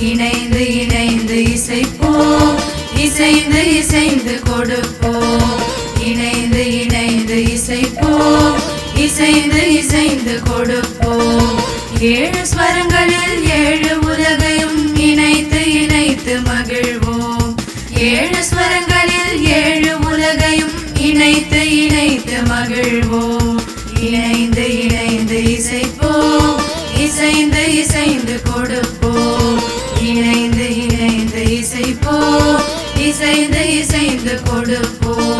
இணைந்து இணைந்து இசைப்போம், இசைந்து இசைந்து கொடுப்போம். இணைந்து இணைந்து இசைப்போம், இசைந்து இசைந்து கொடுப்போம். ஏழு ஸ்வரங்களில் ஏழு உலகையும் இணைத்து இணைத்து மகிழ்வோம். ஏழு ஸ்வரங்களில் ஏழு உலகையும் இணைத்து இணைத்து மகிழ்வோம். இணைந்து இணைந்து இசைப்போம், இசைந்து இசைந்து கொடுப்போம். இணைந்து இணைந்து இசைப்போம், இசைந்து இசைந்து கொடுப்போம்.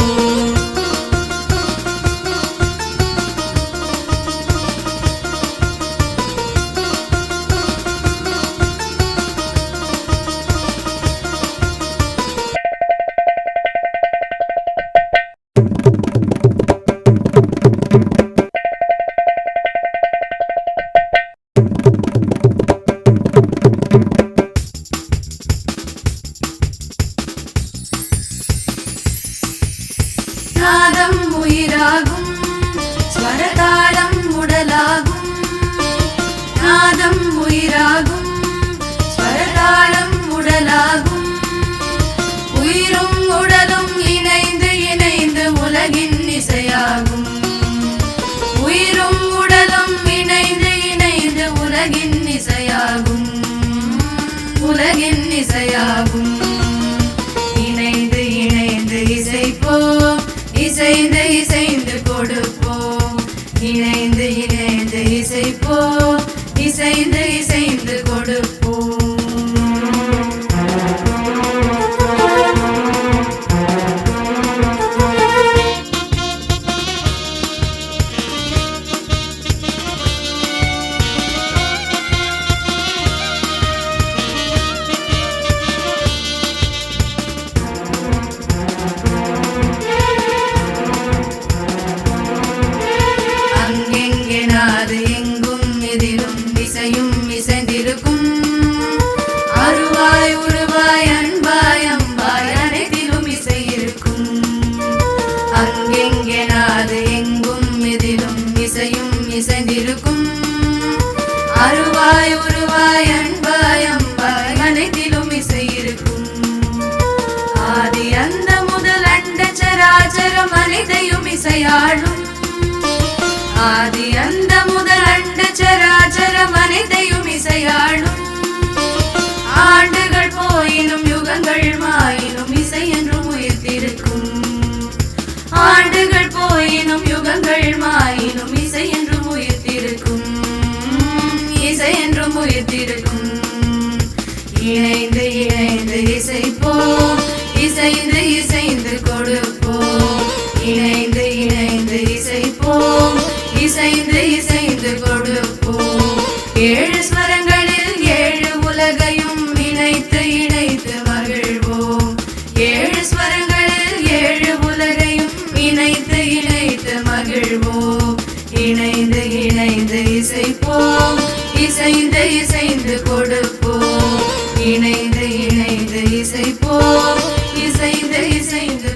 நாதம் உயிராகும், ஸ்வரதாளம் உடலாகும். நாதம் உயிராகும், ஸ்வரதாளம் உடலாகும். உயிரும் உடலும் இணைந்து இணைந்து உலகின் இசையாகும். உயிரும் உடலும் இணைந்து இணைந்து உலகின் இசையாகும். உலகின் இசையாகும். இணைந்து இணைந்து இசைப்போம், இசைந்து இசைந்து கொடுப்போம். இணைந்து இணைந்து இசைப்போம், இசைந்து இசைந்து கொடுப்போம். எங்கும் எதிலும் இசையும் இசைந்திருக்கும். அருவாய் உருவாய் அன்பாய் அம்பாய் அனைத்திலும் இசை இருக்கும். அங்கெங்கே நாது எங்கும் எதிலும் இசையும் இசைந்திருக்கும். அருவாய் உருவாய் அன்பாய் அம்பாய் அனைத்திலும் இசை இருக்கும். ஆதி அந்த முதல் அண்ட சராச்சரம் அனைத்தையும் இசையாடும். ஆதி அந்த முதல் அண்ட சராச்சரம் அனைத்தையும் இசையாடும். ஆண்டுகள் போயினும் யுகங்கள் மாயினும் இசை என்றும் உயிர்த்திருக்கும். ஆண்டுகள் போயினும் யுகங்கள் மாயினும் இசை என்றும் உயிர்த்திருக்கும். இசை என்றும் உயிர்த்திருக்கும். இணைந்து இணைந்து இசைப்போம், இசைந்து இசைந்து கொடுப்போம். இணைந்து இணைந்து இசைப்போம், இசைந்து இசைந்து கொடுப்போம். ஏழு ஸ்வரங்களில் ஏழு உலகையும் இணைத்து இணைத்து மகிழ்வோம். ஏழு ஸ்வரங்களில் ஏழு உலகையும் இணைத்து இணைத்து மகிழ்வோம். இணைந்து இணைந்து இசைப்போம், இசைந்து இசைந்து கொடுப்போம். இணைந்து இணைந்து இசைப்போம், இசைந்து இசைந்து